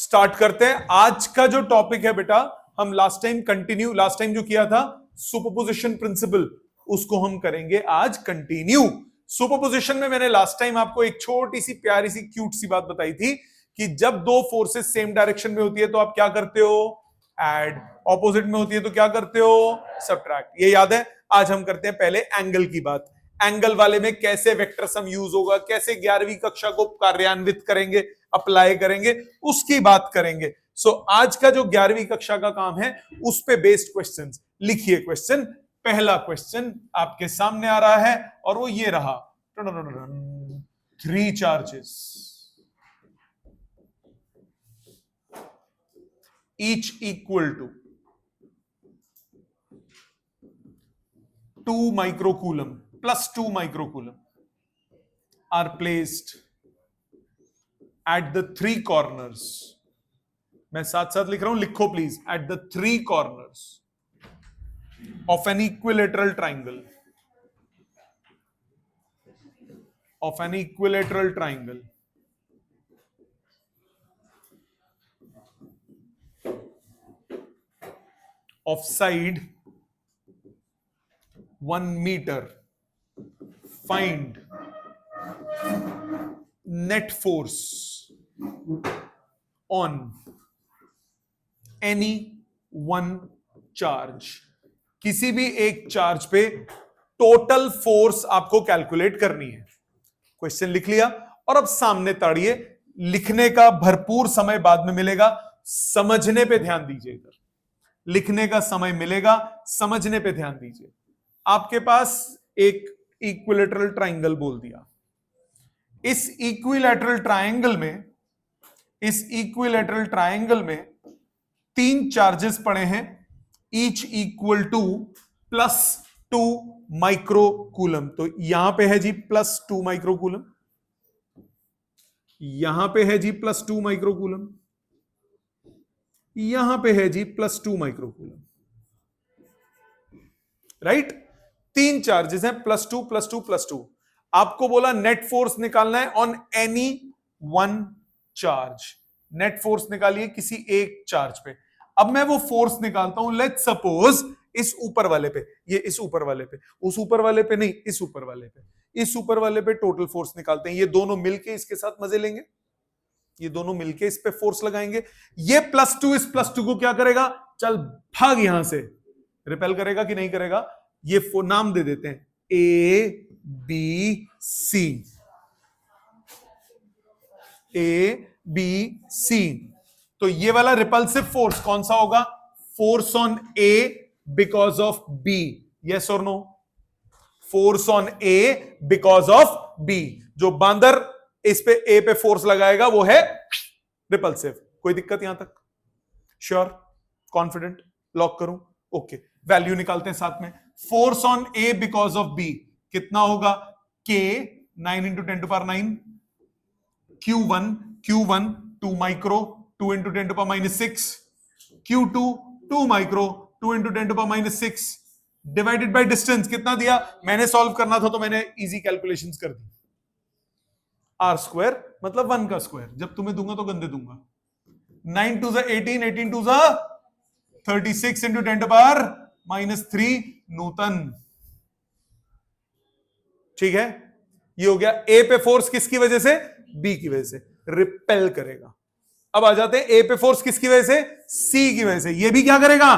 Start करते हैं। आज का जो टॉपिक है बेटा, हम लास्ट टाइम जो किया था सुपरपोजिशन प्रिंसिपल, उसको हम करेंगे आज कंटिन्यू। सुपरपोजिशन में मैंने लास्ट टाइम आपको एक छोटी सी प्यारी सी क्यूट सी बात बताई थी कि जब दो फोर्सेस सेम डायरेक्शन में होती है तो आप क्या करते हो, ऐड। ऑपोजिट में होती है तो क्या करते हो, सब्ट्रैक्ट। ये याद है। आज हम करते हैं पहले एंगल की बात। एंगल वाले में कैसे वेक्टर सम यूज होगा, कैसे 11वीं कक्षा को कार्यान्वित करेंगे, अप्लाई करेंगे, उसकी बात करेंगे। सो आज का जो 11वीं कक्षा का काम है उस पे बेस्ड क्वेश्चंस लिखिए। क्वेश्चन, पहला क्वेश्चन आपके सामने आ रहा है और वो ये रहा, 3 charges each equal to 2 microcoulomb plus 2 microcoulomb are placed at the 3 corners. मैं साथ साथ लिख रहा हूं, लिखो please. at the 3 corners of an equilateral triangle, of side 1 meter. Find net force on any one charge. किसी भी एक चार्ज पे टोटल फोर्स आपको कैलकुलेट करनी है। क्वेश्चन लिख लिया और अब सामने ताड़िए। लिखने का भरपूर समय बाद में मिलेगा, समझने पे ध्यान दीजिए। इधर लिखने का समय मिलेगा, समझने पे ध्यान दीजिए। आपके पास एक इक्विलैटरल ट्रायंगल बोल दिया। इस इक्विलैटरल ट्रायंगल में 3 चार्जेस पड़े हैं, ईच इक्वल टू +2 माइक्रोकूलम। तो यहां पे है जी +2 माइक्रोकूलम, यहां पे है जी +2 माइक्रोकूलम, यहां पे है जी +2 माइक्रोकूलम। राइट? 3 चार्जेस हैं, +2 +2 +2। आपको बोला नेट फोर्स निकालना है on any one charge. Net force निकालिए किसी एक चार्ज पे। अब मैं वो फोर्स निकालता हूं, लेट्स सपोज इस ऊपर वाले पे, ये इस ऊपर वाले पे, उस ऊपर वाले पे नहीं, इस ऊपर वाले पे, इस ऊपर वाले पे टोटल फोर्स निकालते हैं। ये दोनों मिलके इसके साथ मजे लेंगे, ये दोनों मिलके इस पे फोर्स लगाएंगे। ये +2 इस +2 को क्या करेगा, चल भाग यहां से, रिपेल करेगा कि नहीं करेगा। ये नाम दे देते हैं A B C, A B C। तो ये वाला रिपल्सिव फोर्स कौन सा होगा, force on A because of B। Yes और no? Force on A because of B। जो बांदर इस पे A पे फोर्स लगाएगा वो है रिपल्सिव। कोई दिक्कत यहां तक? श्योर, कॉन्फिडेंट, लॉक करूं? ओके, वैल्यू निकालते हैं साथ में। Force on A because of B कितना होगा, K 9 × 10⁹, Q1 2 micro 2 × 10⁻⁶, Q2 2 micro 2 × 10⁻⁶, divided by distance कितना दिया। मैंने सॉल्व करना था तो मैंने इजी कैलकुलेशंस कर दी। R² मतलब 1 का स्क्वायर, जब तुम्हें दूंगा तो गंदे दूंगा। 9 2 18, 18 2 36 × 10⁻³ न्यूटन। ठीक है, ये हो गया। ए पे फोर्स किसकी वजह से, बी की वजह से, रिपेल करेगा। अब आ जाते हैं ए पे फोर्स किसकी वजह से, सी की वजह से, ये भी क्या करेगा,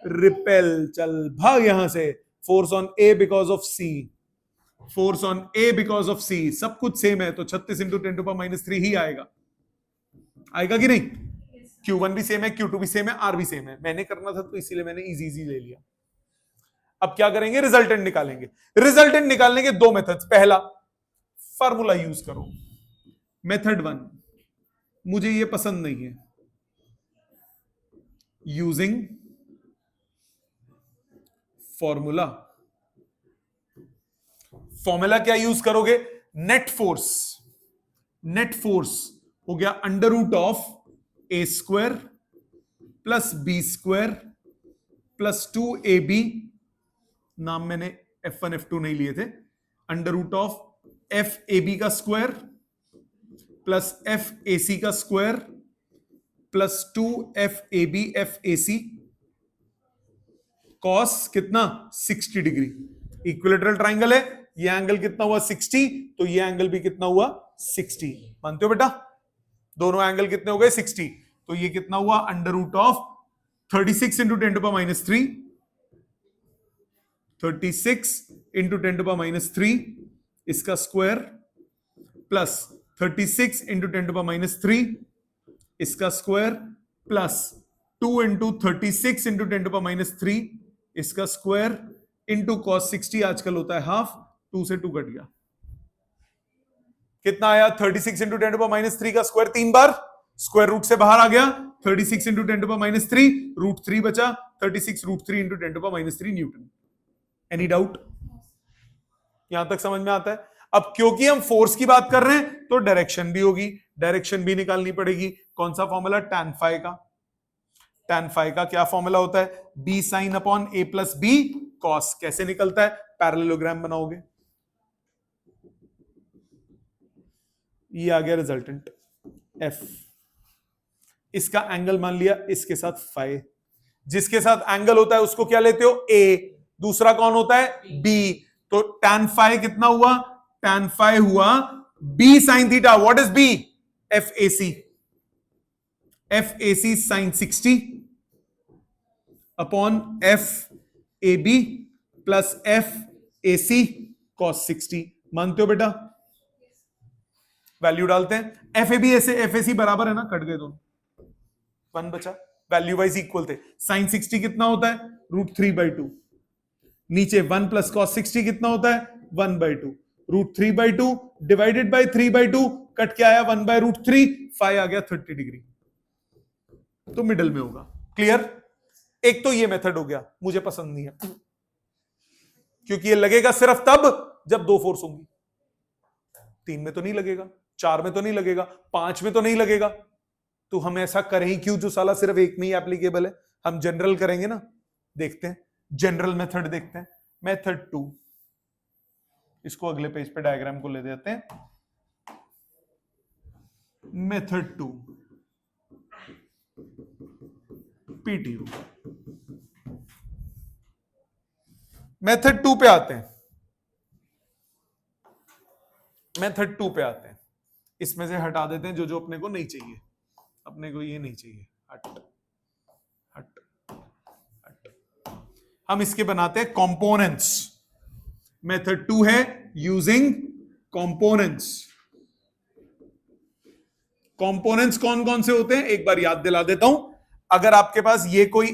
रिपेल। चल भाग यहां से। Force on A because of C, force on A because of C, सब कुछ सेम है तो 36 × 10⁻³ ही आएगा। आएगा कि नहीं? Q1 भी सेम है, Q2 भी सेम है, R भी सेम है। मैंने करना था तो इसीलिए मैंने इजी ले लिया। अब क्या करेंगे, रिजल्टेंट निकालेंगे। रिजल्टेंट निकालने के 2 मेथड्स। पहला, फार्मूला यूज करो। मेथड 1, मुझे ये पसंद नहीं है, यूजिंग फॉर्मूला। फॉर्मूला क्या यूज करोगे, नेट फोर्स हो गया √A² + B² + 2AB, नाम मैंने F1 F2 नहीं लिए थे, √FAB² + FAC² plus 2 FAB FAC cos कितना 60 डिग्री। इक्विलेटरल ट्राइंगल है, ये एंगल कितना हुआ 60, तो ये एंगल भी कितना हुआ 60। मानते हो बेटा? दोनों एंगल कितने हो गए 60, तो ये कितना हुआ under root of 36 into 10⁻³ 36 into 10⁻³ इसका स्क्वायर प्लस 36 इंटू 10⁻³ इसका स्क्वायर प्लस 2 इंटू 36 इंटू 10⁻³ इसका स्क्वायर इंटू cos 60 आजकल होता है हाफ, 2 से 2 कट गया, कितना आया 36 इंटू 10⁻³ का स्क्वायर 3 बार, स्क्वायर रूट से बाहर आ गया 36 इंटू 10⁻³ √3 बचा, 36 √3 इंटू 10⁻³ न्यूटन। Any doubt? यहां तक समझ में आता है? अब क्योंकि हम फोर्स की बात कर रहे हैं तो डायरेक्शन भी होगी, डायरेक्शन भी निकालनी पड़ेगी। कौन सा फॉर्मूला? tan phi का। tan phi का क्या फॉर्मूला होता है? b sin upon a plus b cos। कैसे निकलता है? पैरेललोग्राम बनाओगे, ये आ गया रिजल्टेंट f। इसका एंगल मान लिया इसके साथ phi, जिसके साथ एंगल होता है उसको क्या लेते हो? a, दूसरा कौन होता है? b। तो tan phi कितना हुआ? tan phi हुआ b sin theta. What is b? FAC। FAC sin 60 upon FAB plus FAC cos 60। मानते हो बेटा? वैल्यू डालते हैं। FAB ऐसे FAC बराबर है ना, कट गए दोनों, 1 बचा, वैल्यू वाइज इक्वल थे। sin 60 कितना होता है? √3/2। नीचे 1 प्लस cos 60 कितना होता है? 1/2। √3/2 डिवाइडेड बाय 3/2 कट के आया 1/√3, phi आ गया 30 डिग्री, तो मिडल में होगा। क्लियर? एक तो ये मेथड हो गया, मुझे पसंद नहीं है क्योंकि ये लगेगा सिर्फ तब जब 2 फोर्स होंगी, 3 में तो नहीं लगेगा, 4 में तो नहीं लगेगा, 5 में तो नहीं लगेगा। तो हम ऐसा करें ही क्यों जो साला सिर्फ एक में ही एप्लीकेबल है? हम जनरल करेंगे ना। देखते हैं जनरल मेथड, देखते हैं मेथड 2। इसको अगले पेज पे डायग्राम को ले देते हैं। Method 2 PTU। मेथड 2 पे आते हैं, मेथड 2 पे आते हैं। इसमें से हटा देते हैं जो जो अपने को नहीं चाहिए। अपने को ये नहीं चाहिए, हट हट हट। हम इसके बनाते हैं कंपोनेंट्स। मेथड 2 है यूजिंग कंपोनेंट्स। कंपोनेंट्स कौन कौन से होते हैं एक बार याद दिला देता हूं। अगर आपके पास ये कोई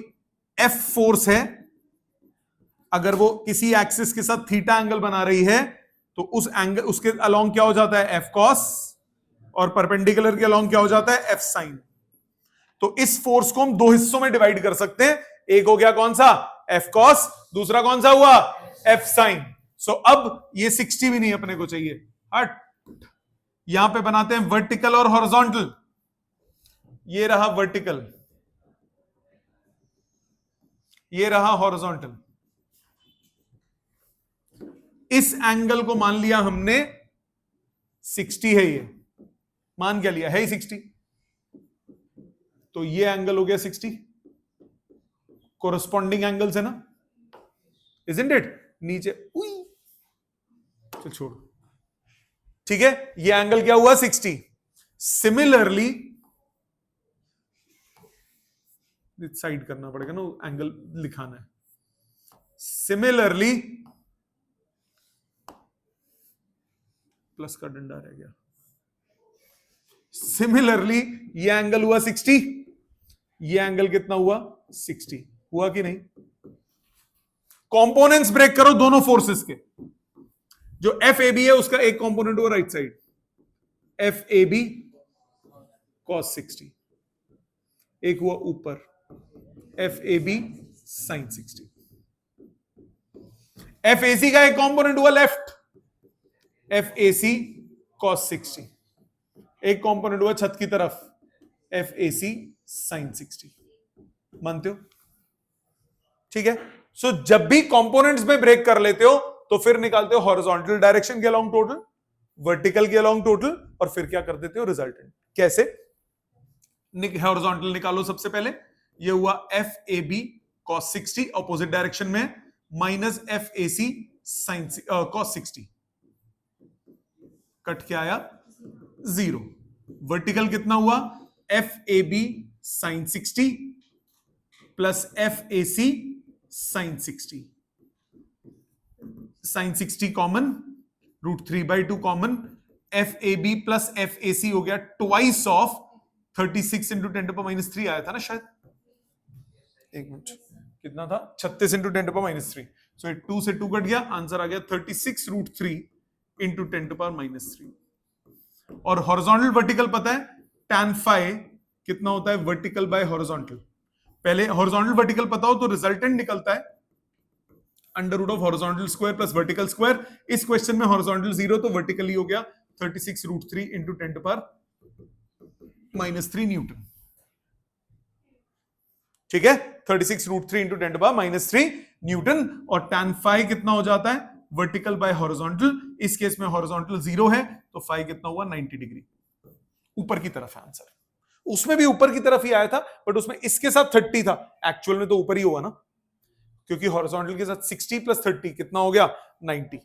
F फोर्स है, अगर वो किसी एक्सिस के साथ थीटा एंगल बना रही है तो उस एंगल, उसके अलोंग क्या हो जाता है? F cos, और परपेंडिकुलर के अलोंग क्या हो जाता है? F sin। तो इस फोर्स को हम 2 हिस्सों में डिवाइड कर सकते हैं। एक हो गया कौन सा? F cos, दूसरा कौन सा हुआ? F sin। सो अब ये 60 भी नहीं अपने को चाहिए, हट। यहां पे बनाते हैं वर्टिकल और हॉरिजॉन्टल। ये रहा वर्टिकल, ये रहा हॉरिजॉन्टल। इस एंगल को मान लिया हमने 60 है, ये मान क्या लिया है ही 60, तो ये एंगल हो गया 60। कोरस्पॉन्डिंग एंगल्स है ना, इजंट इट? नीचे चल छोड़, ठीक है। ये एंगल क्या हुआ? 60। सिमिलरली साइड करना पड़ेगा ना, एंगल लिखाना है। सिमिलरली प्लस का डंडा रह गया। सिमिलरली ये एंगल हुआ 60, ये एंगल कितना हुआ? 60 हुआ कि नहीं? कंपोनेंट्स ब्रेक करो दोनों फोर्सेस के। जो FAB है उसका एक कंपोनेंट हुआ राइट साइड, FAB cos 60, एक हुआ ऊपर FAB sin 60। FAC का एक कंपोनेंट हुआ लेफ्ट, FAC cos 60, एक कंपोनेंट हुआ छत की तरफ FAC sin 60। मानते हो? ठीक है। सो जब भी कंपोनेंट्स में ब्रेक कर लेते हो तो फिर निकालते हो हॉरिजॉन्टल डायरेक्शन के अलोंग टोटल, वर्टिकल के अलोंग टोटल, और फिर क्या कर देते हो? रिजल्टेंट। कैसे? हॉरिजॉन्टल निकालो सबसे पहले। ये हुआ F A B cos 60 opposite direction में, minus F A C sine cos 60, cut क्या आया 0। वर्टिकल कितना हुआ F A B sine 60 plus F A C sine 60, sine 60 common, √3/2 common, F A B plus F A C हो गया twice of 36 into 10⁻³ आया था ना शायद, एक मिनट कितना था 36 इंटू 10⁻³। सो 2 से 2 कट गया, आंसर आ गया 36√3 इंटू 10⁻³ और हॉरिजॉन्टल वर्टिकल पता है tan फाइ कितना होता है वर्टिकल बाय हॉरिजॉन्टल। पहले हॉरिजॉन्टल वर्टिकल पता हो तो रिजल्टेंट निकलता है under root of horizontal square plus vertical square. इस क्वेश्चन में हॉरिजॉन्टल 0 तो वर्टिकल ही हो गया 36√3 इंटू 10⁻³ न्यूटन। ठीक है 36√3 इंटू 10⁻³ न्यूटन। और tan फाइ कितना हो जाता है वर्टिकल बाय हॉरिजॉन्टल, इस केस में हॉरिजॉन्टल 0 है तो फाइ कितना हुआ 90 डिग्री ऊपर की तरफ है आंसर। उसमें भी ऊपर की तरफ ही आया था बट उसमें इसके साथ 30 था, एक्चुअल में तो ऊपर ही हुआ ना, क्योंकि हॉरिजॉन्टल के साथ 60 प्लस 30 कितना हो गया 90।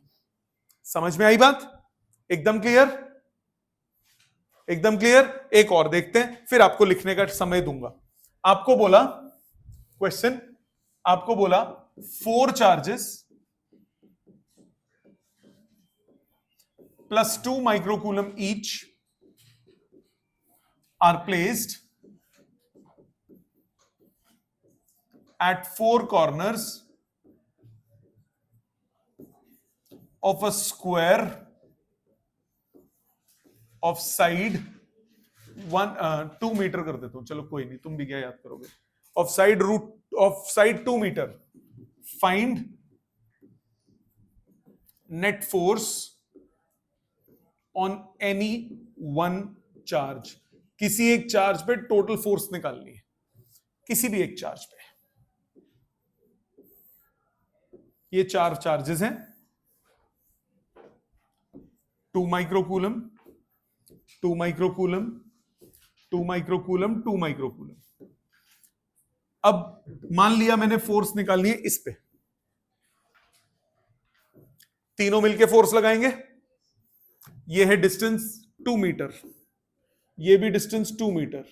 समझ में आई बात? एकदम क्लियर, एकदम क्लियर। एक और देखते हैं फिर आपको लिखने का समय दूंगा। आपको बोला क्वेश्चन, आपको बोला 4 charges plus 2 microcoulomb each are placed at 4 corners of a square of side 2 metre कर देता हूं, चलो कोई नहीं, तुम भी क्या याद करोगे, of side 2 मीटर। Find net force on any one charge. किसी एक चार्ज पे टोटल फोर्स निकालनी है, किसी भी एक चार्ज पे। ये 4 चार्जेस हैं, 2 माइक्रोकूलम, 2 माइक्रोकूलम, 2 माइक्रोकूलम, 2 माइक्रोकूलम। अब मान लिया मैंने फोर्स निकालनी है इस पे, तीनों मिलके फोर्स लगाएंगे। ये है डिस्टेंस 2 मीटर, ये भी डिस्टेंस 2 मीटर,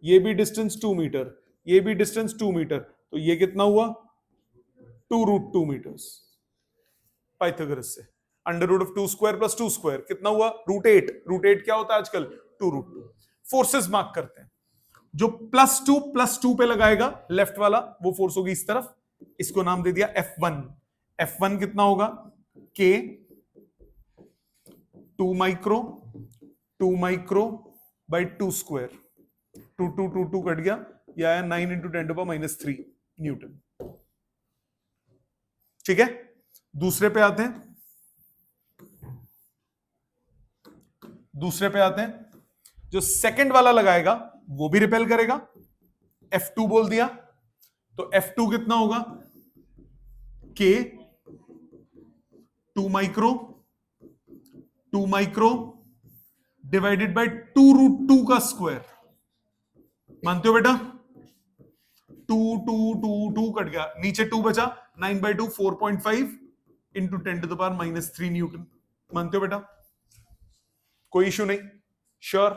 ये भी डिस्टेंस 2 मीटर, ये भी डिस्टेंस 2 मीटर, तो ये कितना हुआ 2√2 मीटर्स पाइथागोरस से। Under root of 2 square plus 2 square कितना हुआ √8। √8 क्या होता है आजकल 2√2। फोर्सेस मार्क करते हैं, जो +2 पे लगाएगा लेफ्ट वाला वो फोर्स होगी इस तरफ, इसको नाम दे दिया F1। F1 कितना होगा K 2 micro by 2 square, 2 cut गया, यह आया 9 इंटू 10⁻³ न्यूटन। ठीक है दूसरे पे आते हैं, दूसरे पे आते हैं। जो सेकंड वाला लगाएगा वो भी रिपेल करेगा, F2 बोल दिया, तो F2 कितना होगा K 2 माइक्रो डिवाइडेड बाय 2√2 का स्क्वायर। मानते हो बेटा 2 कट गया, नीचे 2 बचा, 9/2 4.5 इंटू 10⁻³ न्यूटन। मानते हो बेटा? कोई इशू नहीं, श्योर,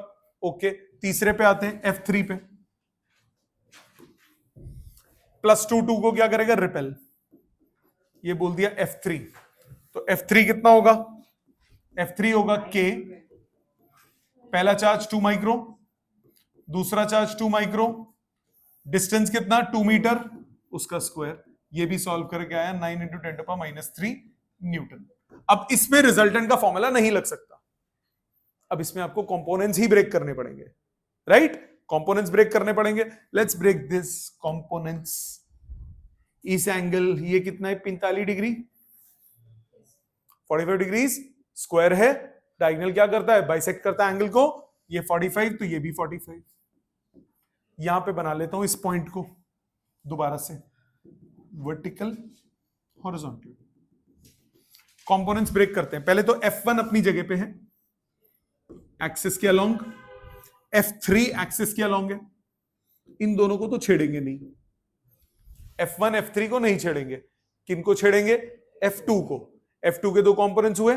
ओके। तीसरे पे आते हैं F3 पे। +2 को क्या करेगा रिपेल, ये बोल दिया F3, तो F3 कितना होगा F3 होगा K, पहला चार्ज 2 माइक्रो, दूसरा चार्ज 2 माइक्रो, डिस्टेंस कितना 2 मीटर, उसका स्क्वायर। ये भी सॉल्व करके आया 9 इंटू 10⁻³ न्यूटन। अब इसमें रिजल्टेंट का फॉर्मूला नहीं लग सकता, अब इसमें आपको कंपोनेंट्स ही ब्रेक करने पड़ेंगे, राइट? कंपोनेंट्स ब्रेक करने पड़ेंगे। Let's break this components. इस एंगल ये कितना है 45 डिग्री, 45 डिग्रीज स्क्वायर है, डायगोनल क्या करता है बाइसेक्ट करता है एंगल को, ये 45 तो ये भी 45। यहां पे बना लेता हूं इस पॉइंट को दोबारा से, वर्टिकल हॉरिजॉन्टल। कंपोनेंट्स ब्रेक करते हैं। पहले तो F1 अपनी जगह पे है एक्सिस के अलोंग, F3 एक्सिस के अलोंग है, इन दोनों को तो छेड़ेंगे नहीं, F1 F3 को नहीं छेड़ेंगे, किनको छेड़ेंगे? F2 को। F2 के दो कंपोनेंट्स हुए,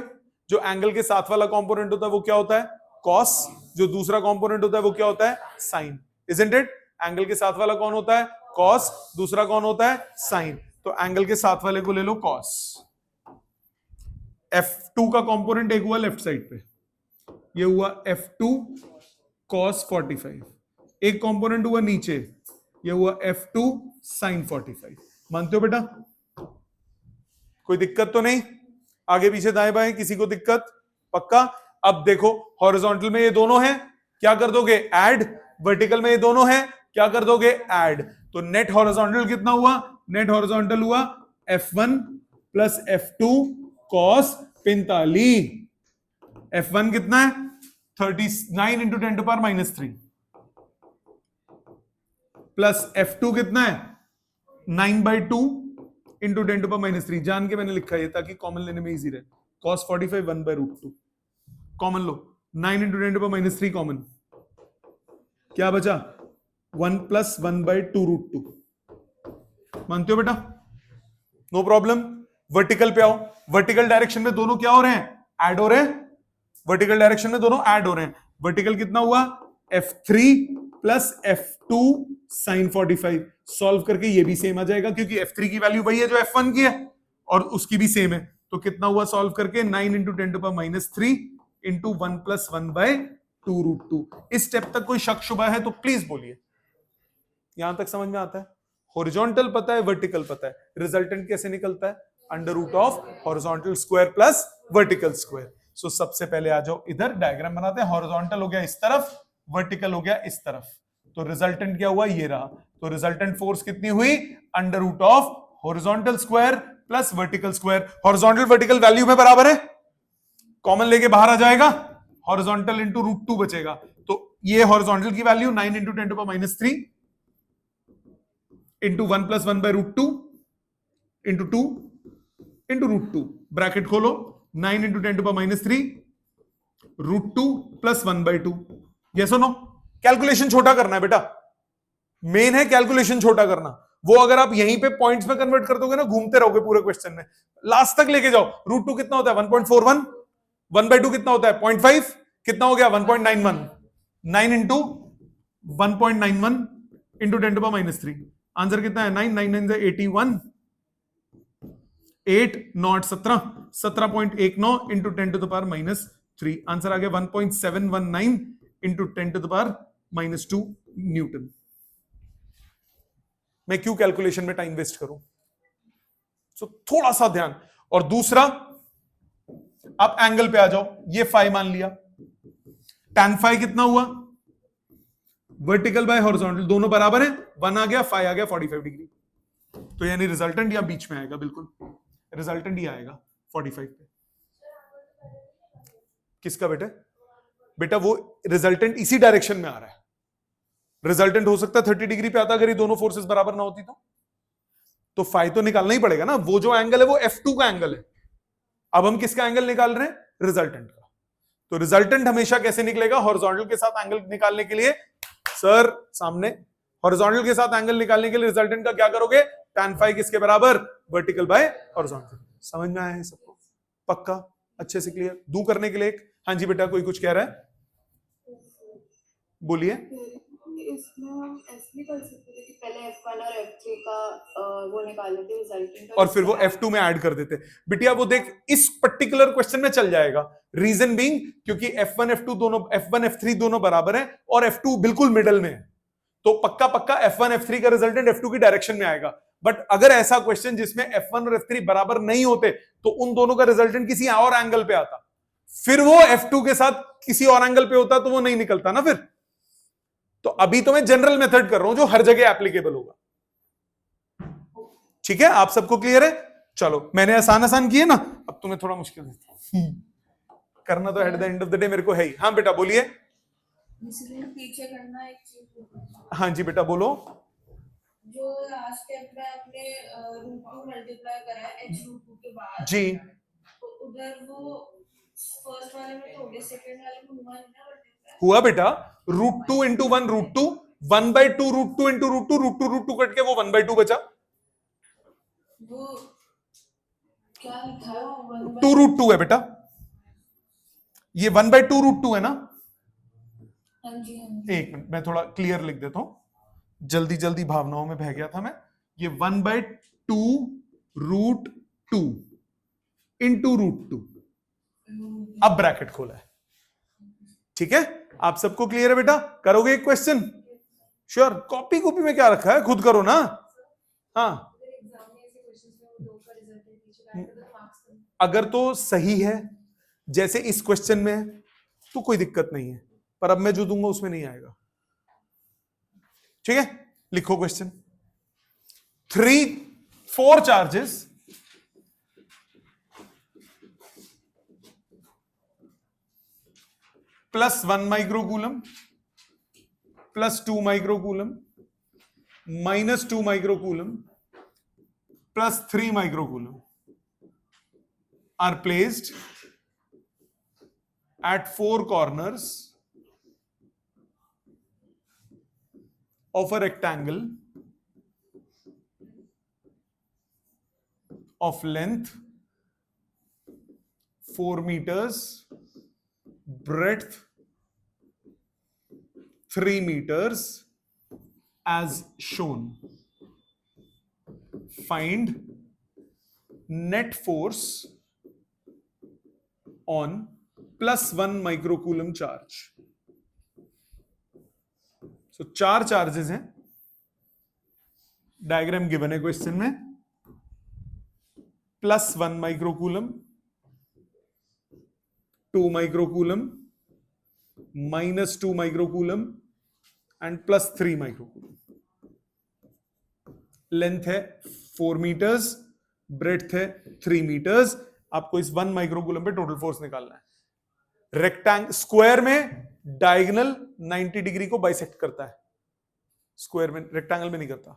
जो एंगल के साथ वाला कंपोनेंट होता है वो क्या होता है? कॉस। जो दूसरा कंपोनेंट होता है वो क्या होता है? साइन। Isn't it? एंगल के साथ वाला कौन होता है? कॉस। दूसरा कौन होता है? साइन। तो एंगल के साथ वाले को ले लो कॉस। F2 का कंपोनेंट एक हुआ लेफ्ट साइड पे, ये हुआ F2 cos 45। एक कंपोनेंट हुआ नीचे, ये हुआ F2 sin 45। मानते हो बेटा? कोई दिक्कत तो नहीं? आगे पीछे दाएं बाएं किसी को दिक्कत? पक्का? अब देखो हॉरिजॉन्टल में ये दोनों हैं, क्या कर दोगे? ऐड। वर्टिकल में ये दोनों हैं, क्या कर दोगे? ऐड। तो नेट हॉरिजॉन्टल कितना हुआ? नेट हॉरिजॉन्टल हुआ F1 plus F2 cos 45। F1 कितना है? 39 into 10 to power minus 3 plus F2 कितना है? 9/2 इंटू 10 टू पावर माइनस 3। जान के मैंने लिखा है ताकि कॉमन लेने में इजी रहे। cos 45 1/√2 कॉमन लो, 9 into 10 to power minus 3 common, क्या बचा? 1 प्लस 1/2√2। मानते हो बेटा? No problem. वर्टिकल पे आओ। वर्टिकल डायरेक्शन में दोनों क्या हो रहे हैं? ऐड हो रहे हैं। वर्टिकल डायरेक्शन में दोनों ऐड हो रहे हैं। वर्टिकल कितना हुआ? F3 plus F2 sin 45। Solve करके ये भी सेम आ जाएगा क्योंकि F3 की वैल्यू वही है जो F1 की है और उसकी भी सेम है। तो कितना हुआ सॉल्व करके? 9 into 10 to power minus 3 into 1 plus 1/2√2। इस स्टेप तक कोई शक शुबा है तो प्लीज बोलिए। यहां तक समझ में आता है? हॉरिजॉन्टल पता है, वर्टिकल पता है, रिजल्टेंट कैसे निकलता है? Under root of horizontal square plus vertical square. So सबसे पहले आ जाओ इधर, डायग्राम बनाते हैं। हॉरिजॉन्टल हो गया इस तरफ, वर्टिकल हो गया इस तरफ, तो रिजल्टेंट क्या हुआ? ये रहा। तो रिजल्टेंट फोर्स कितनी हुई? Under root of horizontal square plus vertical square. Horizontal vertical value में बराबर है, कॉमन लेके बाहर आ जाएगा, हॉरिजॉन्टल इंटू √2 बचेगा। तो ये हॉरिजॉन्टल की value 9 into 10 to power minus 3 into 1 plus 1/√2 into 2 into √2, bracket खोलो, 9 into 10 to power minus 3 √2 plus 1/2। Yes और नो? कैलकुलेशन छोटा करना है बेटा, मेन है कैलकुलेशन छोटा करना। वो अगर आप यहीं पे पॉइंट्स में कन्वर्ट कर दोगे ना, घूमते रहोगे पूरे क्वेश्चन में, लास्ट तक लेके जाओ। √2 कितना होता है? 1.41। 1/2 कितना होता है? 0.5। कितना हो गया? 1.91। 9 into 1.91 into 10 to power minus 3। Answer कितना है? 9 9 9 81। 8 not 17, 17.19 into 10 to the power minus 3। Answer आ गया 1.719 into 10 to the power minus 2 newton. मैं क्यों कैलकुलेशन में टाइम वेस्ट करूं? सो थोड़ा सा ध्यान। और दूसरा, आप एंगल पे आ जाओ। ये फाई मान लिया, tan फाई कितना हुआ? वर्टिकल बाय हॉरिजॉन्टल दोनों बराबर है, 1 आ गया, फाई आ गया 45 डिग्री। तो यानी रिजल्टेंट या बीच में आएगा, बिल्कुल रिजल्टेंट ही आएगा 45 पे। किसका बेटा? बेटा वो रिजल्टेंट इसी डायरेक्शन में आ रहा है। रिजल्टेंट हो सकता है 30 डिग्री पे आता अगर ये दोनों फोर्सेस बराबर ना होती तो फाई तो निकालना ही पड़ेगा ना। वो जो एंगल है वो F2 का एंगल है। अब हम किसका एंगल निकाल रहे हैं? रिजल्टेंट का। तो रिजल्टेंट हमेशा कैसे निकलेगा? हॉरिजॉन्टल के साथ एंगल निकालने के लिए सर सामने, हॉरिजॉन्टल के साथ एंगल निकालने के लिए रिजल्टेंट का क्या करोगे? tan फाई किसके बराबर? Vertical by horizontal. समझ में आया है सबको? पक्का? अच्छे से क्लियर? दू करने के लिए एक, हाँ जी बेटा कोई कुछ कह रहा है, बोलिए। इसमें हम ऐसे भी कर सकते थे कि पहले F1 और F3 का वो निकाल लेते रिजल्टेंट और फिर वो F2 में ऐड कर देते। बिटिया वो देख इस पर्टिकुलर क्वेश्चन में चल जाएगा। रीजन बीइंग क्योंकि F1 F2 दोनों, F1 F3 दोनों बराबर है और F2 बिल्कुल मिडल में है, तो पक्का पक्का F1 F3 का रिजल्टेंट F2 की डायरेक्शन में आएगा। बट अगर ऐसा क्वेश्चन जिसमें F1 और F3 बराबर नहीं होते तो उन दोनों का रिजल्टेंट किसी और एंगल पे आता, फिर वो F2 के साथ किसी और एंगल पे होता तो वो नहीं निकलता ना फिर। तो अभी तो मैं जनरल मेथड कर रहा हूं जो हर जगह एप्लीकेबल होगा। ठीक है? आप सबको क्लियर है? चलो मैंने आसान आसान किए ना, अब तुम्हें थोड़ा मुश्किल करना तो at the end of the day मेरे को है ही। हाँ बेटा बोलिए। पीछे करना एक चीज। हाँ जी बेटा बोलो। जो लास्ट स्टेप में आपने √2 मल्टीप्लाई करा है h√2 के बाद जी, तो उधर वो फर्स्ट वाले में तो हो गया, सेकंड वाले में हुआ नहीं ना मल्टीप्लाई? हुआ बेटा। √2 इंटू 1 √2, 1/2 √2 × √2 कट के वो 1/2 बचा। वो क्या लिखा है? 2 √2 है बेटा, ये 1/2 √2 है ना। हाँ जी, हाँ जी। एक मिनट, मैं थोड़ा क्लियर लिख देता हूं, जल्दी जल्दी भावनाओं में बह गया था मैं। ये 1/2 √2 इंटू √2, अब ब्रैकेट खोला है। ठीक है, आप सबको क्लियर है बेटा? करोगे एक क्वेश्चन? श्योर। कॉपी कॉपी में क्या रखा है, खुद करो ना। हाँ, अगर तो सही है जैसे इस क्वेश्चन में है तो कोई दिक्कत नहीं है, पर अब मैं जो दूंगा उसमें नहीं आएगा। ठीक है, लिखो question. 4 charges +1 microcoulomb, +2 microcoulomb, -2 microcoulomb, +3 microcoulomb are placed at 4 corners of a rectangle of length 4 meters, breadth 3 meters as shown. Find net force on +1 microcoulomb charge. So 4 charges हैं, डायग्राम गिवन है क्वेश्चन में। +1 microcoulomb, 2 microcoulomb, -2 microcoulomb and +3 microcoulomb. Length है 4 metres, breadth है 3 metres. आपको इस 1 microcoulomb पे total force निकालना है। स्क्वायर में डायगोनल 90 डिग्री को बाइसेक्ट करता है, स्क्वायर में, रेक्टेंगल में नहीं करता,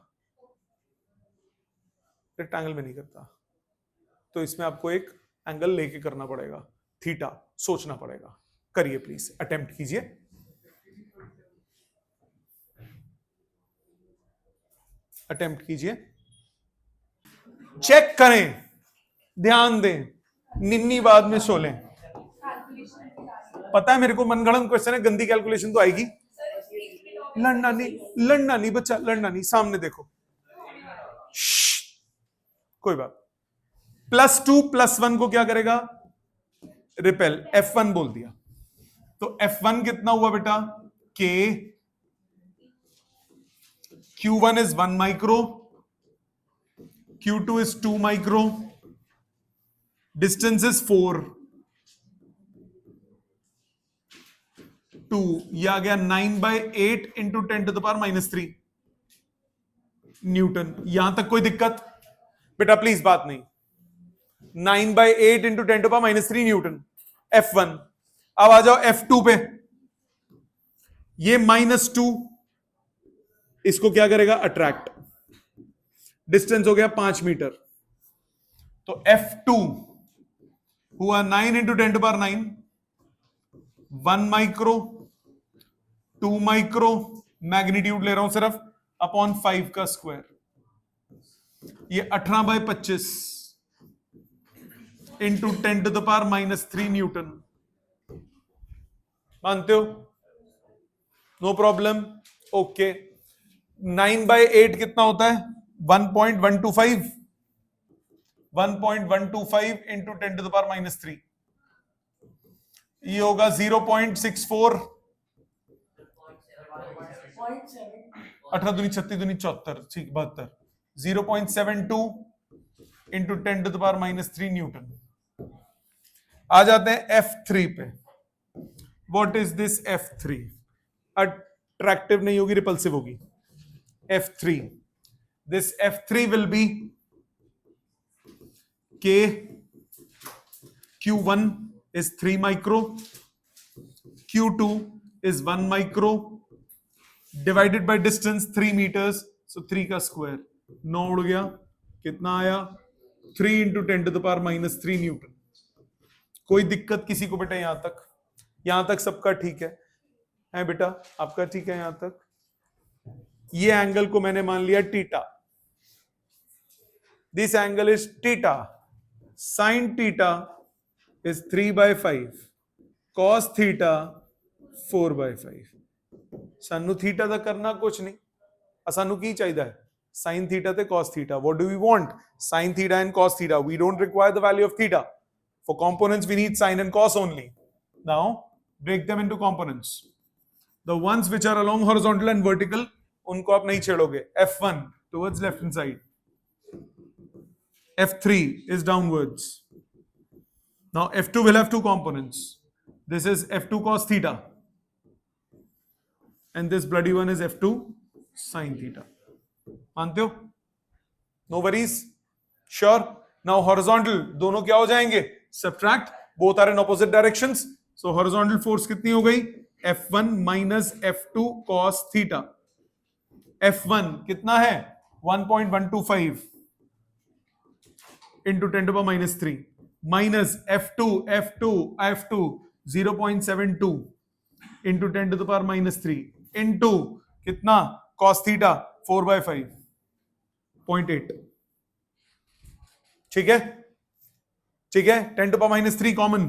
रेक्टेंगल में नहीं करता। तो इसमें आपको एक एंगल लेके करना पड़ेगा, थीटा, सोचना पड़ेगा। करिए प्लीज, अटेम्प्ट कीजिए। अटेम्प्ट कीजिए, चेक करें, ध्यान दें, निन्नी बाद में सो लें। पता है मेरे को मनगढ़ंत क्वेश्चन है, गंदी कैलकुलेशन तो आएगी। लड़ना नहीं, लड़ना नहीं बच्चा, लड़ना नहीं, सामने देखो। कोई बात। +2 +1 को क्या करेगा? रिपेल, F1 बोल दिया। तो F1 कितना हुआ बेटा? K, Q1 is 1 micro, Q2 is 2 micro, distance is 4, 2, यह आ गया 9/8 इंटू 10⁻³ न्यूटन। यहां तक कोई दिक्कत बेटा? प्लीज बात नहीं। 9/8 इंटू 10⁻³ न्यूटन, F1। अब आ जाओ F2 पे। ये -2 इसको क्या करेगा? अट्रैक्ट। डिस्टेंस हो गया 5 मीटर। तो F2 हुआ 9 इंटू 10⁻⁹, 1 माइक्रो, 2 माइक्रो, मैग्नीट्यूड ले रहा हूं सिर्फ, अपॉन 5 का स्क्वायर। ये 18/25 इंटू 10⁻³ न्यूटन। मानते हो? No problem, okay. 9/8 कितना होता है? 1.125, 1.125 इंटू 10⁻³ ये होगा 0.64, 18 दूनी 36 दूनी 74, ठीक 72, 0.72 इंटू 10⁻³ न्यूटन। आ जाते हैं F3 पे। What is this F3? Attractive नहीं होगी, रिपल्सिव होगी। F3, this F3 will be K, Q1 is 3 micro, Q2 is 1 micro, divided by distance 3 meters, so 3 का स्क्वायर। 9 उड़ गया, कितना आया? 3 इंटू 10⁻³ न्यूटन। कोई दिक्कत किसी को बेटा? यहां तक सबका ठीक है बेटा? आपका ठीक है यहां तक? ये एंगल को मैंने मान लिया theta, this angle is theta, sine theta is 3/5, cos theta 4/5। सानू थीटा दा करना कुछ नहीं, सानू की चाहिए है sin theta te cos theta. What do we want? Sin theta and cos theta. We don't require the value of theta. For components we need sin and cos only. Now break them into components. The ones which are along horizontal and vertical, unko aap nahi chedoge. F1 towards left hand side, F3 is downwards. Now F2 will have two components. This is F2 cos theta and this bloody one is F2 sin theta. मानते हो? No worries, sure. Now horizontal दोनों क्या हो जाएंगे? Subtract, both are in opposite directions, so horizontal force कितनी हो गई? F1 minus F2 cos theta. F1 कितना है? 1.125 into 10⁻³ minus F2 0.72 into 10⁻³ into कितना? cos theta 4/5.8। ठीक है, ठीक है। 10⁻³ कॉमन,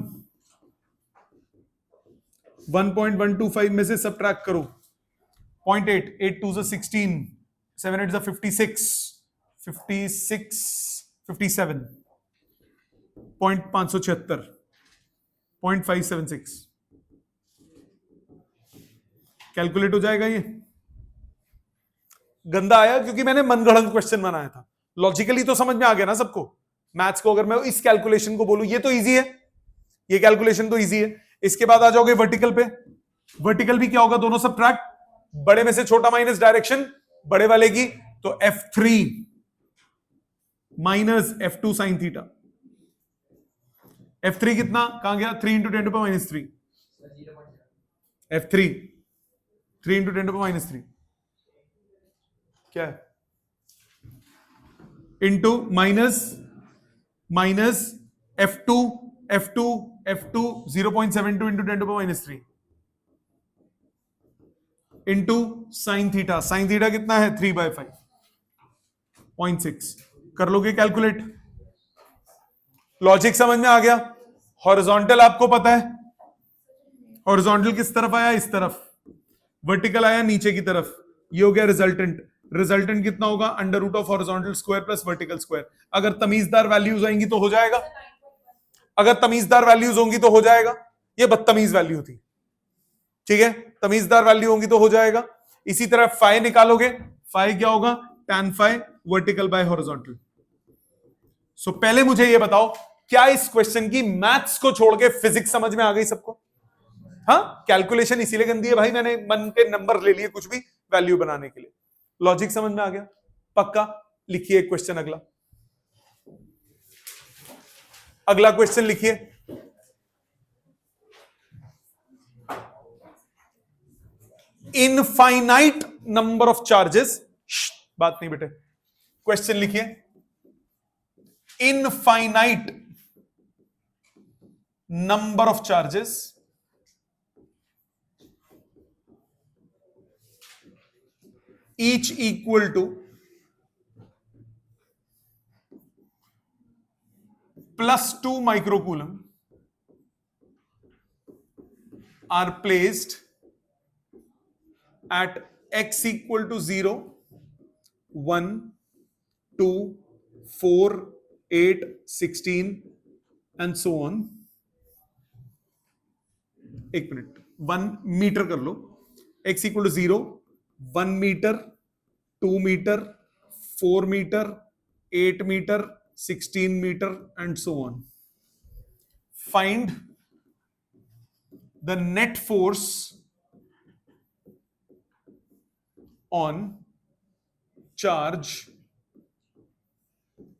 1.125 में से सबट्रैक्ट करो 0.8, 8 2 16, 7 8 56, 57, 576, 0.576। कैलकुलेट हो जाएगा ये? गंदा आया क्योंकि मैंने मनगढ़ंत क्वेश्चन बनाया था। लॉजिकली तो समझ में आ गया ना सबको। मैथ्स को अगर मैं इस कैलकुलेशन को बोलूं, ये तो इजी है, ये कैलकुलेशन तो इजी है। इसके बाद आ जाओगे वर्टिकल पे। वर्टिकल भी क्या होगा? दोनों सबट्रैक्ट, बड़े में से छोटा माइनस डायरेक्शन बड़े वाले की, तो F3 minus F2 sine theta. F3 कितना? कहां गया? 3 इंटू 10⁻³ F3 3 इंटू 10⁻³ क्या है? Into minus F2 0.72 into 10⁻³ into sine theta. Sine theta कितना है? 3/5.6। कर लोगे कैलकुलेट? लॉजिक समझ में आ गया? हॉरिजॉन्टल आपको पता है, हॉरिजॉन्टल किस तरफ आया? इस तरफ। वर्टिकल आया नीचे की तरफ। ये हो गया रिजल्टेंट। रिजल्टेंट कितना होगा? √Of horizontal square plus vertical square. अगर तमीजदार वैल्यूज आएंगी तो हो जाएगा, अगर तमीजदार वैल्यूज होंगी तो हो जाएगा। ये बदतमीज वैल्यू थी, ठीक है? तमीजदार वैल्यू होंगी तो हो जाएगा। इसी तरह फाई निकालोगे, फाई क्या होगा? tan phi vertical by horizontal. So पहले मुझे ये बताओ, क्या इस क्वेश्चन की मैथ्स को छोड़ के फिजिक्स समझ में आ गई सबको? हाँ, कैलकुलेशन इसीलिए गंदी है भाई, मैंने मन के नंबर ले लिए कुछ भी वैल्यू बनाने के लिए। लॉजिक समझ में आ गया? पक्का? लिखिए क्वेश्चन अगला। अगला क्वेश्चन लिखिए। इनफाइनाइट नंबर ऑफ चार्जेस, बात नहीं बेटे, क्वेश्चन लिखिए। Infinite number of charges each equal to +2 microcoulomb are placed at x equal to 0, 1, 2, 4, 8, 16 and so on। एक मिनट, 1 मीटर कर लो। x equal to 0, 1 metre, 2 metre, 4 metre, 8 metre, 16 metre and so on। Find the net force on charge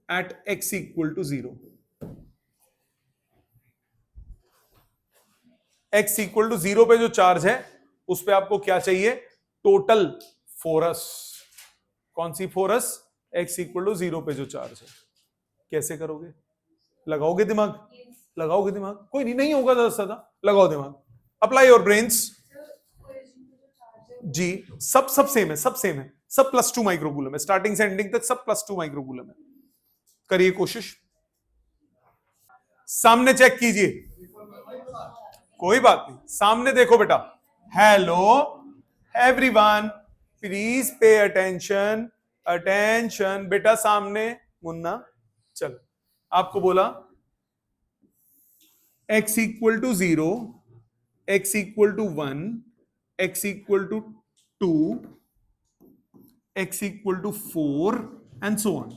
at x equal to 0। x equal to 0 पे जो charge है उस पे आपको क्या चाहिए? Total forces. कौन सी फोरस? x इक्वल टू 0 पे जो चार्ज है। कैसे करोगे? लगाओगे दिमाग? लगाओगे दिमाग? कोई नहीं, नहीं होगा ज्यादा ज्यादा, लगाओ दिमाग, अप्लाई योर ब्रेन्स। जी सब सेम है, सब सेम है, सब +2 माइक्रोकूलम है, स्टार्टिंग से एंडिंग तक सब +2 माइक्रोकूलम है। करिए कोशिश, सामने चेक कीजिए, कोई बात नहीं, सामने देखो बेटा। Hello everyone, please pay attention, attention बेटा, सामने मुन्ना। चलो, आपको बोला x equal to 0, x equal to 1, x equal to 2, x equal to 4 and so on.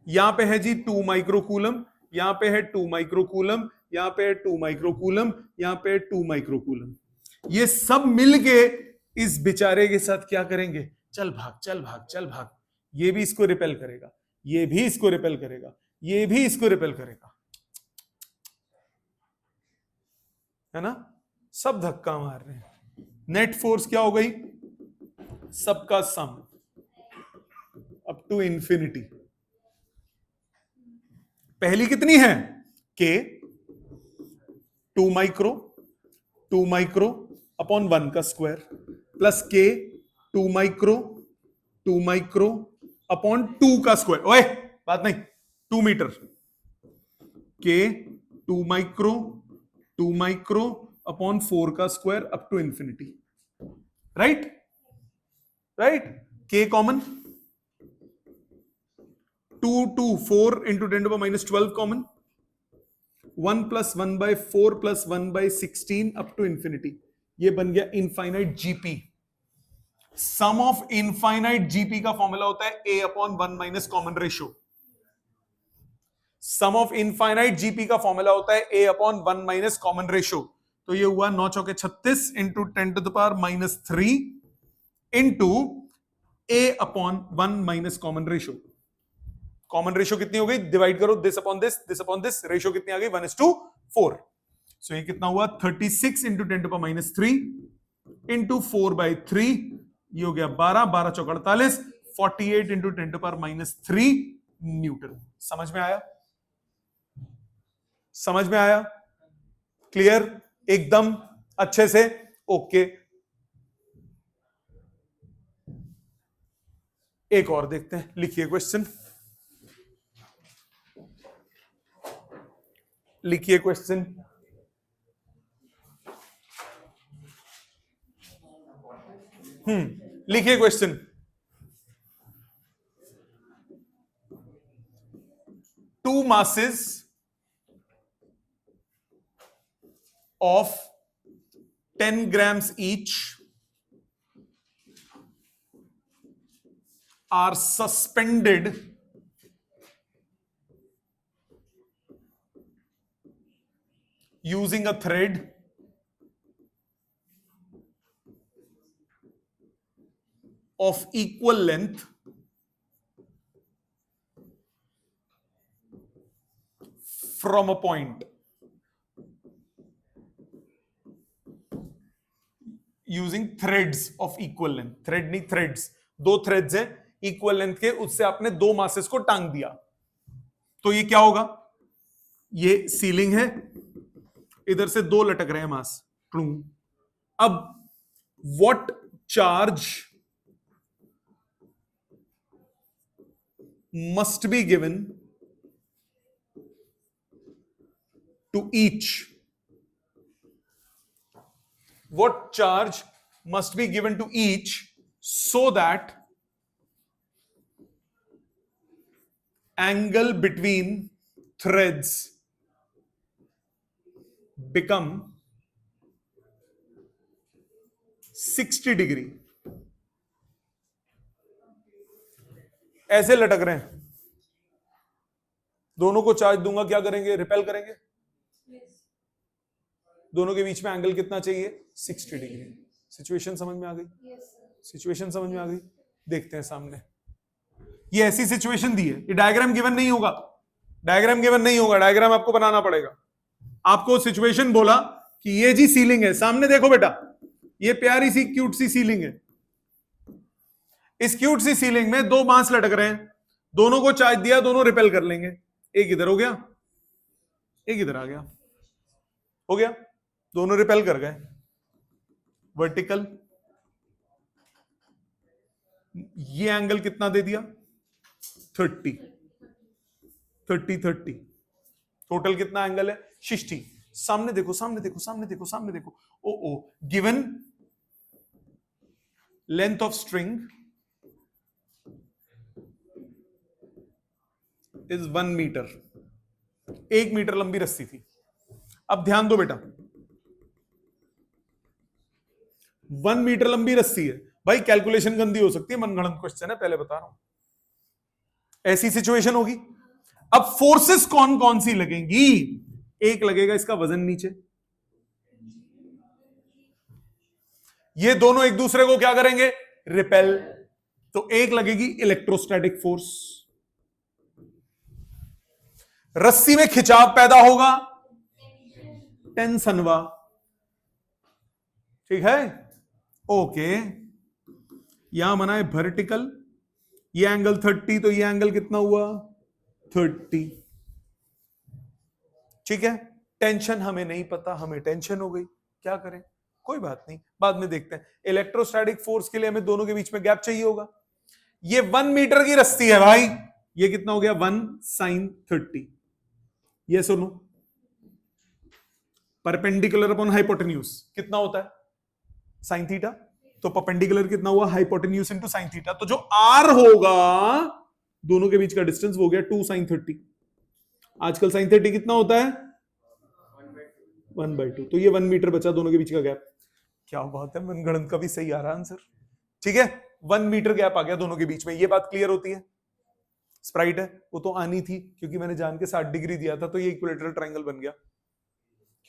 यहां पे है जी 2 माइक्रोकूलम, यहां पे है 2 माइक्रोकूलम, यहां पे है 2 माइक्रोकूलम, यहां पे है 2 माइक्रोकूलम। ये सब मिलके इस बेचारे के साथ क्या करेंगे? चल भाग, चल भाग, चल भाग। ये भी इसको रिपेल करेगा, ये भी इसको रिपेल करेगा, ये भी इसको रिपेल करेगा, है ना? सब धक्का मार रहे हैं। नेट फोर्स क्या हो गई? सबका सम अप टू इंफिनिटी। पहली कितनी है? के 2 माइक्रो, 2 माइक्रो अपॉन 1 का स्क्वायर प्लस के 2 माइक्रो, 2 माइक्रो अपॉन 2 का स्क्वायर। ओए बात नहीं, 2 मीटर। के 2 माइक्रो, 2 माइक्रो अपॉन 4 का square up to infinity. Right right, K common, 2 2 4 into 10⁻12 common, 1 plus 1/4 plus 1/16 up to infinity. ये बन गया infinite GP. Sum of infinite GP का फॉर्मूला होता है a upon 1 minus common ratio. Sum of infinite GP का formula होता है a upon 1 minus common ratio. तो ये हुआ 9 चौके 36 into 10⁻³ into a upon 1 minus common ratio. Common ratio कितनी हो गई? डिवाइड करो, this upon this, this upon this, ratio कितनी आ गई? 1:4। सो ये कितना हुआ? 36 इंटू 10⁻³ इंटू 4/3, ये हो गया 12, 12 चौक 48, 48 इंटू 10⁻³ न्यूटन। समझ में आया? समझ में आया? क्लियर? एकदम अच्छे से? ओके। एक और देखते हैं, लिखिए क्वेश्चन, लिखिए क्वेश्चन। लिखिए question. Two masses of 10 grams each are suspended using a thread of equal length from a point using threads of equal length। Thread नहीं, थ्रेड्स, 2 थ्रेड्स है इक्वल लेंथ के, उससे आपने 2 मासेस को टांग दिया। तो ये क्या होगा? ये सीलिंग है, इधर से 2 लटक रहे हैं मास। अब what charge must be given to each, what charge must be given to each so that angle between threads become 60 degree. ऐसे लटक रहे हैं, दोनों को चार्ज दूंगा, क्या करेंगे? रिपेल करेंगे। दोनों के बीच में एंगल कितना चाहिए? 60 डिग्री। सिचुएशन समझ में आ गई? सिचुएशन समझ में आ गई? देखते हैं सामने। ये ऐसी सिचुएशन दी है, ये डायग्राम गिवन नहीं होगा, डायग्राम गिवन नहीं होगा, डायग्राम आपको बनाना पड़ेगा। आपको सिचुएशन बोला कि ये जी सीलिंग है, सामने देखो बेटा, ये प्यारी सी क्यूट सी सीलिंग है। इस क्यूट सी सीलिंग में 2 बांस लटक रहे हैं, दोनों को चार्ज दिया, दोनों रिपेल कर लेंगे। एक इधर हो गया, एक इधर आ गया, हो गया, दोनों रिपेल कर गए। वर्टिकल ये एंगल कितना दे दिया? 30 30 30। टोटल कितना एंगल है? 60। सामने देखो, सामने देखो, सामने देखो, सामने देखो। Oh given length of string is 1 metre. 1 metre लंबी रस्सी थी। अब ध्यान दो बेटा, 1 मीटर लंबी रस्सी है भाई। कैलकुलेशन गंदी हो सकती है, मनगढ़ंत क्वेश्चन है, पहले बता रहा हूं। ऐसी सिचुएशन होगी। अब फोर्सेस कौन कौन सी लगेंगी? एक लगेगा इसका वजन नीचे, ये दोनों एक दूसरे को क्या करेंगे? रिपेल। तो एक लगेगी इलेक्ट्रोस्टैटिक फोर्स, रस्सी में खिंचाव पैदा होगा, टेंशन हुआ। ठीक है, ओके। यहां बना है वर्टिकल, ये एंगल 30, तो ये एंगल कितना हुआ? 30। ठीक है, टेंशन हमें नहीं पता, हमें टेंशन हो गई, क्या करें? कोई बात नहीं, बाद में देखते हैं। इलेक्ट्रोस्टैटिक फोर्स के लिए हमें दोनों के बीच में गैप चाहिए होगा। ये 1 मीटर की रस्सी है भाई, ये कितना हो गया? 1 sin 30। ये सुनो, परपेंडिकुलर अपॉन हाइपोटेन्यूज कितना होता है? Sine theta. तो परपेंडिकुलर कितना हुआ? Hypotenuse into sine theta. तो जो आर होगा, दोनों के बीच का डिस्टेंस वो हो गया 2 sin 30। आजकल sin 30 कितना होता है? 1/2। तो ये 1 मीटर बचा दोनों के बीच का गैप। क्या बात है, मनगढ़ंत का भी सही आ रहा आंसर। ठीक है, 1 मीटर गैप आ गया दोनों के बीच में। ये बात क्लियर होती है? स्प्राइट है वो तो आनी थी, क्योंकि मैंने जान के 60 डिग्री दिया था, तो ये इक्विलेटरल ट्रायंगल बन गया,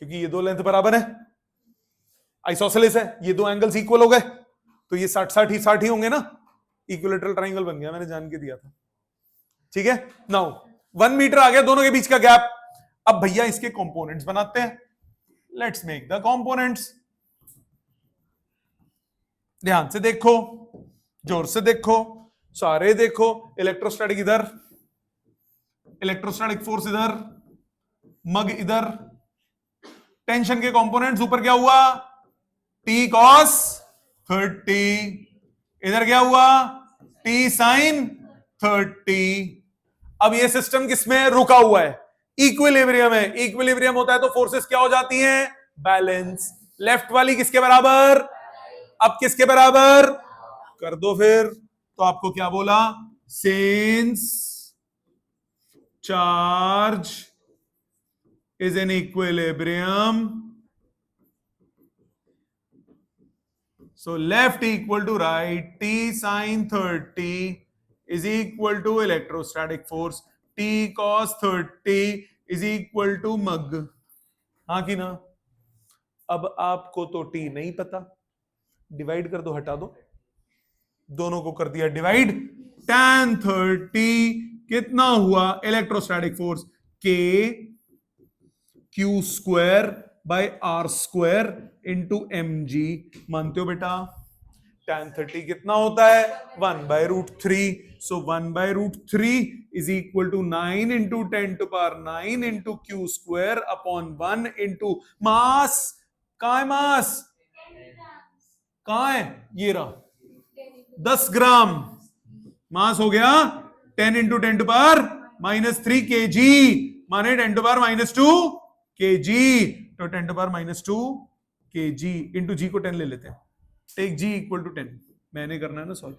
क्योंकि ये दो लेंथ बराबर है, आइसोसेलेस है, ये दो एंगल्स इक्वल हो गए, तो ये 60 ही होंगे ना। इक्विलेटरल ट्रायंगल बन गया, मैंने जान के दिया था। ठीक है, नाउ 1 मीटर आ गया दोनों के बीच का गैप। अब भैया इसके कंपोनेंट्स बनाते हैं। Let's make the components. ध्यान से देखो, जोर से देखो, सारे देखो। इलेक्ट्रोस्टैटिक इधर, इलेक्ट्रोस्टैटिक फोर्स इधर, मग इधर। टेंशन के कंपोनेंट्स, ऊपर क्या हुआ? T cos 30, इधर क्या हुआ? T sin 30। अब ये सिस्टम किसमें रुका हुआ है? इक्विलिब्रियम है। इक्विलिब्रियम होता है तो फोर्सेस क्या हो जाती हैं? बैलेंस। लेफ्ट वाली किसके बराबर? अब किसके बराबर? कर दो फिर। तो आपको क्या बोला? Since charge is in equilibrium, so left equal to right, T sin 30 is equal to electrostatic force, T cos 30 is equal to mg। हाँ कि ना? अब आपको तो T नहीं पता, डिवाइड कर दो, हटा दो, दोनों को कर दिया डिवाइड। tan 30 कितना हुआ? Electrostatic force K Q square by R square into mg। मानते हो बेटा? tan 30 कितना होता है? 1/√3। So 1/√3 is equal to 9 into 10 to power 9 into Q square upon 1 into mass. कहां है मास? कहां है? ये रहा, 10 ग्राम मास हो गया। 10 इंटू 10 टू पावर -3 kg, माने 10 टू पावर -2 kg। तो 10 to power -2 kg into G को 10 ले लेते हैं। Take G equal to 10। मैंने करना है ना सॉल्व,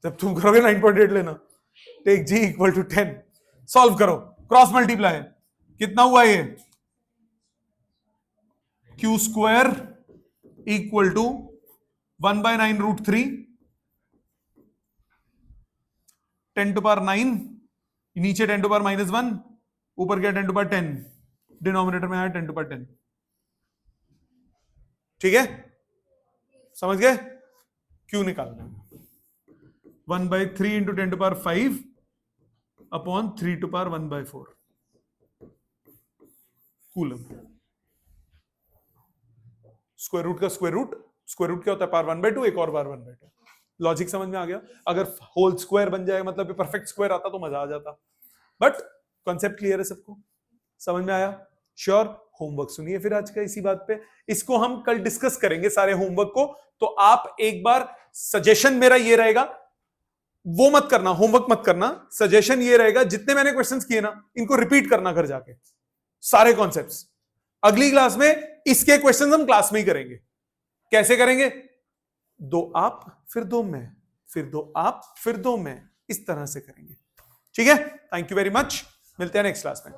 जब तुम करोगे 9.8 लेना। Take G equal to 10, solve करो, क्रॉस मल्टीप्लाई। कितना हुआ ये? Q square equal to 1/9√3, 10 to power 9, नीचे 10 टू पावर -1, ऊपर क्या 10 टू पावर 10, डिनोमिनेटर में आया 10 टू पावर 10। ठीक है, समझ गए? क्यों निकालना है? 1/3 into 10 to power 5 upon 3 to power 1/4 coulomb. Square root का स्क्वायर रूट, स्क्वायर रूट क्या होता है? पावर 1/2, एक और पावर 1/2। लॉजिक समझ में आ गया? अगर होल स्क्वायर बन जाए, मतलब परफेक्ट स्क्वायर आता तो मजा आ जाता, बट कॉन्सेप्ट क्लियर है सबको? समझ में आया? श्योर? होमवर्क सुनिए फिर आज का इसी बात पे, इसको हम कल डिस्कस करेंगे सारे होमवर्क को। तो आप एक बार, सजेशन मेरा ये रहेगा, वो मत करना, होमवर्क मत करना, सजेशन ये रहेगा जितने मैंने क्वेश्चंस किए ना इनको रिपीट करना घर जाके, सारे कॉन्सेप्ट्स। अगली क्लास में इसके क्वेश्चंस हम क्लास में ही करेंगे। कैसे करेंगे? 2 आप फिर 2 मैं, फिर 2 आप फिर 2 मैं, इस तरह से करेंगे। ठीक है, थैंक यू वेरी मच, मिलते हैं नेक्स्ट क्लास में।